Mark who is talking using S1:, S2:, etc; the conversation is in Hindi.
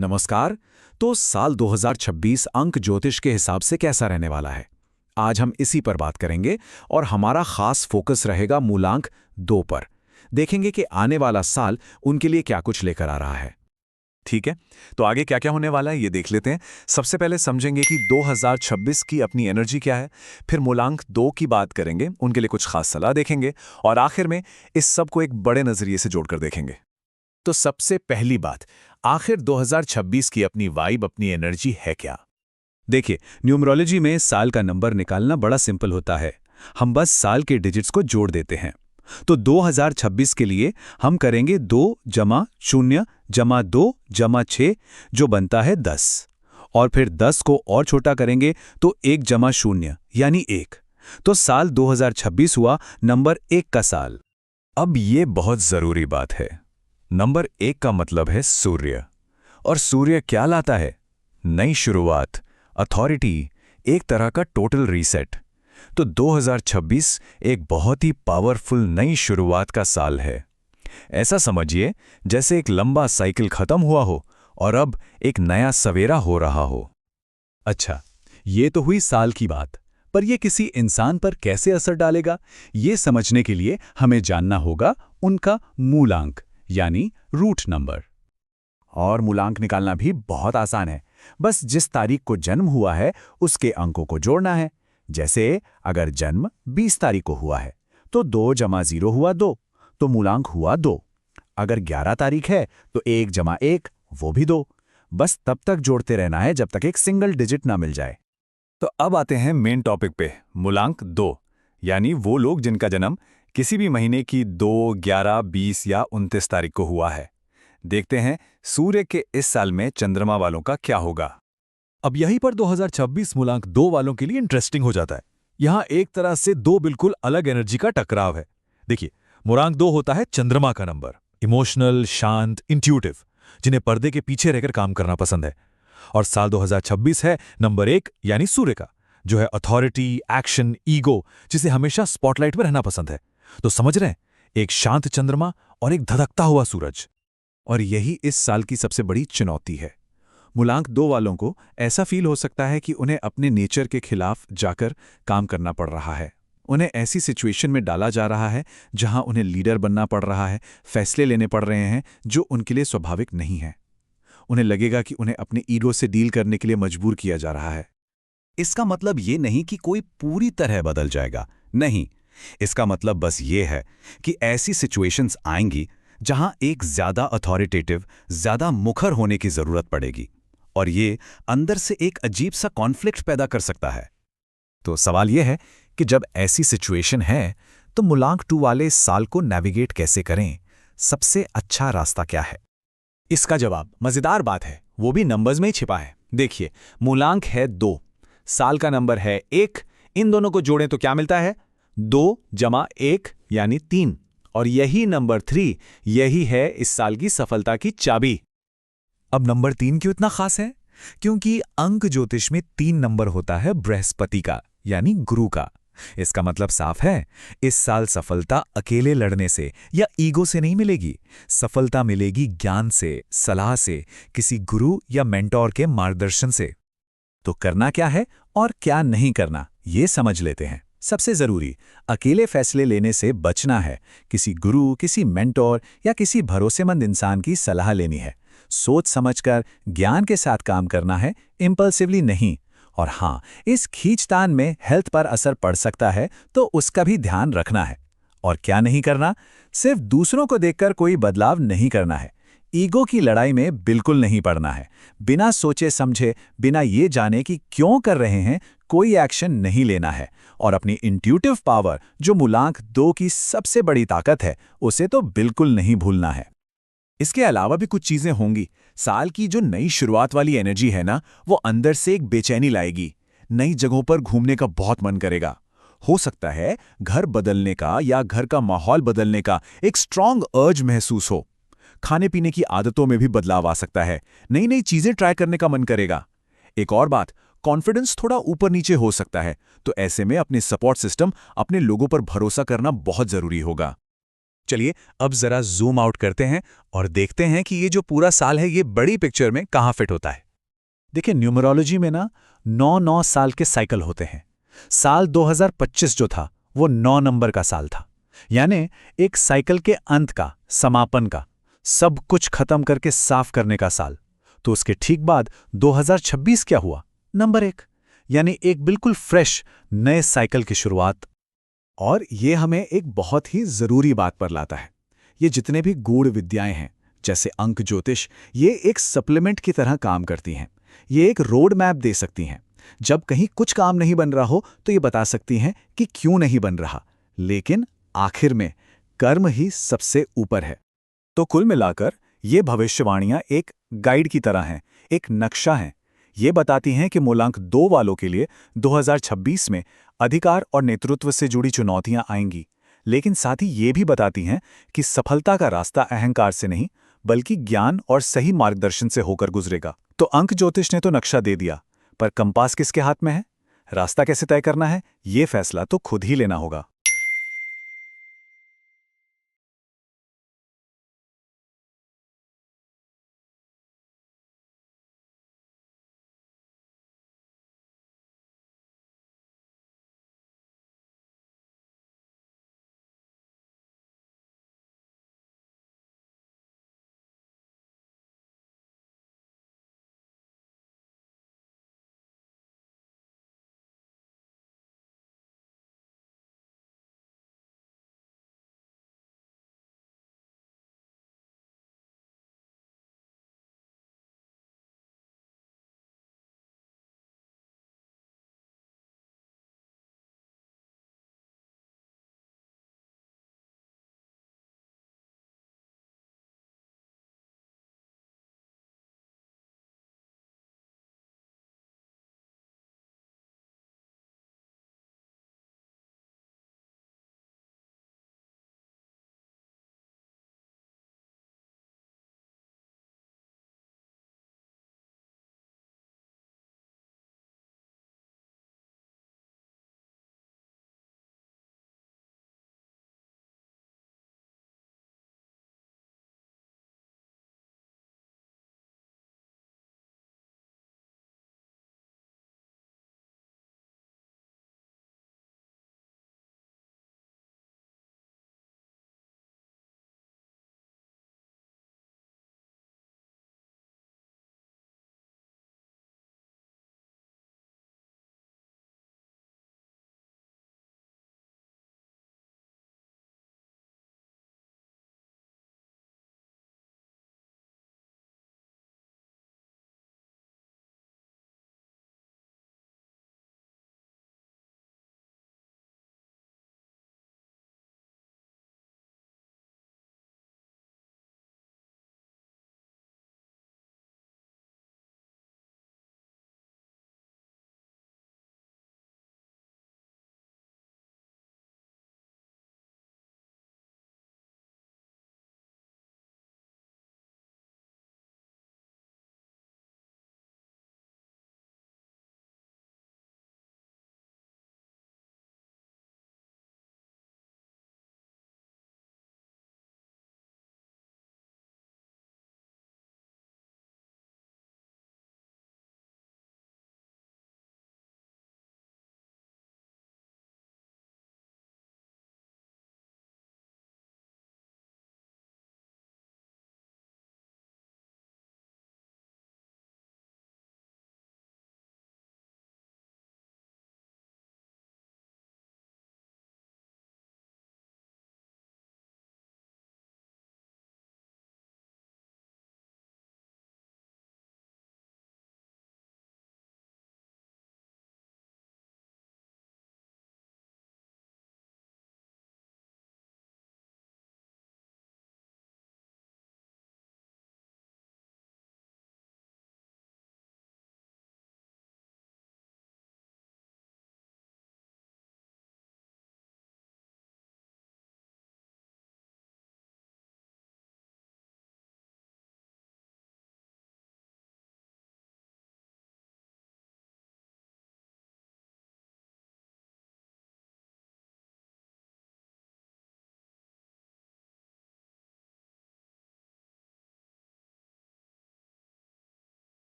S1: नमस्कार। तो साल 2026 अंक ज्योतिष के हिसाब से कैसा रहने वाला है, आज हम इसी पर बात करेंगे और हमारा खास फोकस रहेगा मूलांक 2 पर। देखेंगे कि आने वाला साल उनके लिए क्या कुछ लेकर आ रहा है।
S2: ठीक है, तो आगे क्या क्या होने वाला है ये देख लेते हैं। सबसे पहले समझेंगे कि 2026 की अपनी एनर्जी क्या है, फिर मूलांक 2 की बात करेंगे, उनके लिए कुछ खास सलाह देखेंगे और आखिर में इस सब को एक बड़े नजरिए से जोड़कर देखेंगे।
S3: तो सबसे पहली बात, आखिर 2026 की अपनी वाइब, अपनी एनर्जी है क्या?
S1: देखिए, न्यूमरोलॉजी में साल का नंबर निकालना बड़ा सिंपल होता है। हम बस साल के डिजिट्स को जोड़ देते हैं। तो 2026 के लिए हम करेंगे 2 जमा 0 जमा 2 जमा 6 जो बनता है 10, और फिर 10 को और छोटा करेंगे तो 1 जमा 0 यानी 1। तो साल 2026 हुआ नंबर 1 का साल।
S2: अब ये बहुत जरूरी बात है, नंबर 1 का मतलब है सूर्य। और सूर्य क्या लाता है? नई शुरुआत, अथॉरिटी, एक तरह का टोटल रीसेट। तो 2026 एक बहुत ही पावरफुल नई शुरुआत का साल है। ऐसा समझिए जैसे एक लंबा साइकिल खत्म हुआ हो और अब एक नया सवेरा हो रहा हो।
S3: अच्छा, ये तो हुई साल की बात, पर ये किसी इंसान पर कैसे असर डालेगा, ये समझने के लिए हमें जानना होगा उनका मूलांक यानी रूट नंबर।
S1: और मूलांक निकालना भी बहुत आसान है। बस जिस तारीख को जन्म हुआ है उसके अंकों को जोड़ना है। जैसे अगर जन्म 20 तारीख को हुआ है तो 2 जमा 0 हुआ 2, तो मूलांक हुआ 2। अगर 11 तारीख है तो 1 जमा 1 वो भी 2। बस तब तक जोड़ते रहना है जब तक एक सिंगल डिजिट ना मिल जाए।
S2: तो अब आते हैं मेन टॉपिक पे, मूलांक 2, यानी वो लोग जिनका जन्म किसी भी महीने की 2, 11, 20 या 29 तारीख को हुआ है। देखते हैं सूर्य के इस साल में चंद्रमा वालों का क्या होगा।
S3: अब यहीं पर 2026 मूलांक 2 वालों के लिए इंटरेस्टिंग हो जाता है। यहाँ एक तरह से दो बिल्कुल अलग एनर्जी का टकराव है। देखिए, मूलांक 2 होता है चंद्रमा का नंबर, इमोशनल, शांत, इंट्यूटिव, जिन्हें पर्दे के पीछे रहकर काम करना पसंद है। और साल 2026 है नंबर 1 यानी सूर्य का, जो है अथॉरिटी, एक्शन, ईगो, जिसे हमेशा स्पॉटलाइट में रहना पसंद है। तो समझ रहे हैं, एक शांत चंद्रमा और एक धधकता हुआ सूरज।
S1: और यही इस साल की सबसे बड़ी चुनौती है। मूलांक 2 वालों को ऐसा फील हो सकता है कि उन्हें अपने नेचर के खिलाफ जाकर काम करना पड़ रहा है। उन्हें ऐसी सिचुएशन में डाला जा रहा है जहां उन्हें लीडर बनना पड़ रहा है, फैसले लेने पड़ रहे हैं जो उनके लिए स्वाभाविक नहीं है। उन्हें लगेगा कि उन्हें अपने ईगो से डील करने के लिए मजबूर किया जा रहा है।
S4: इसका मतलब ये नहीं कि कोई पूरी तरह बदल जाएगा, नहीं। इसका मतलब बस ये है कि ऐसी सिचुएशंस आएंगी जहां एक ज्यादा अथॉरिटेटिव, ज्यादा मुखर होने की जरूरत पड़ेगी, और ये अंदर से एक अजीब सा कॉन्फ्लिक्ट पैदा कर सकता है।
S1: तो सवाल यह है कि जब ऐसी सिचुएशन है तो मूलांक 2 वाले इस साल को नेविगेट कैसे करें? सबसे अच्छा रास्ता क्या है?
S3: इसका जवाब मजेदार बात है, वो भी नंबर्स में ही छिपा है। देखिए, मूलांक है 2, साल का नंबर है 1, इन दोनों को जोड़ें तो क्या मिलता है? 2 जमा 1 यानी 3। और यही नंबर 3, यही है इस साल की सफलता की चाबी।
S5: अब नंबर 3 क्यों इतना खास है? क्योंकि अंक ज्योतिष में 3 नंबर होता है बृहस्पति का, यानी गुरु का। इसका मतलब साफ है, इस साल सफलता अकेले लड़ने से या ईगो से नहीं मिलेगी। सफलता मिलेगी ज्ञान से, सलाह से, किसी गुरु या मेंटोर के मार्गदर्शन से।
S1: तो करना क्या है और क्या नहीं करना, ये समझ लेते हैं। सबसे जरूरी, अकेले फैसले लेने से बचना है। किसी गुरु, किसी मेंटोर या किसी भरोसेमंद इंसान की सलाह लेनी है। सोच समझकर ज्ञान के साथ काम करना है, इम्पल्सिवली नहीं। और हाँ, इस खींचतान में हेल्थ पर असर पड़ सकता है तो उसका भी ध्यान रखना है। और क्या नहीं करना? सिर्फ दूसरों को देखकर कोई बदलाव नहीं करना है। ईगो की लड़ाई में बिल्कुल नहीं पड़ना है। बिना सोचे समझे, बिना ये जाने कि क्यों कर रहे हैं, कोई एक्शन नहीं लेना है। और अपनी इंट्यूटिव पावर, जो मूलांक 2 की सबसे बड़ी ताकत है, उसे तो बिल्कुल नहीं भूलना है।
S3: इसके अलावा भी कुछ चीजें होंगी। साल की जो नई शुरुआत वाली एनर्जी है ना, वो अंदर से एक बेचैनी लाएगी। नई जगहों पर घूमने का बहुत मन करेगा। हो सकता है घर बदलने का या घर का माहौल बदलने का एक स्ट्रांग अर्ज महसूस हो। खाने पीने की आदतों में भी बदलाव आ सकता है। नई नई चीजें ट्राई करने का मन करेगा। एक और बात, कॉन्फिडेंस थोड़ा ऊपर नीचे हो सकता है। तो ऐसे में अपने सपोर्ट सिस्टम, अपने लोगों पर भरोसा करना बहुत जरूरी होगा।
S5: चलिए अब जरा जूम आउट करते हैं और देखते हैं कि ये जो पूरा साल है ये बड़ी पिक्चर में कहाँ फिट होता है। देखिए न्यूमरोलॉजी में ना 9-9 साल के साइकिल होते हैं। साल 2025 जो था वो 9 नंबर का साल था, यानी एक साइकिल के अंत का, समापन का, सब कुछ खत्म करके साफ करने का साल। तो उसके ठीक बाद 2026 क्या हुआ? नंबर 1, यानी एक बिल्कुल फ्रेश नए साइकिल की शुरुआत। और ये हमें एक बहुत ही जरूरी बात पर लाता है। ये जितने भी गूढ़ विद्याएं हैं जैसे अंक ज्योतिष, ये एक सप्लीमेंट की तरह काम करती हैं। ये एक रोड मैप दे सकती हैं। जब कहीं कुछ काम नहीं बन रहा हो तो ये बता सकती हैं कि क्यों नहीं बन रहा, लेकिन आखिर में कर्म ही सबसे ऊपर है। तो कुल मिलाकर ये भविष्यवाणियां एक गाइड की तरह हैं, एक नक्शा है। ये बताती हैं कि मूलांक 2 वालों के लिए 2026 में अधिकार और नेतृत्व से जुड़ी चुनौतियां आएंगी, लेकिन साथ ही ये भी बताती हैं कि सफलता का रास्ता अहंकार से नहीं बल्कि ज्ञान और सही मार्गदर्शन से होकर गुजरेगा। तो अंक ज्योतिष ने तो नक्शा दे दिया, पर कंपास किसके हाथ में है? रास्ता कैसे तय करना है, ये फैसला तो खुद ही लेना होगा।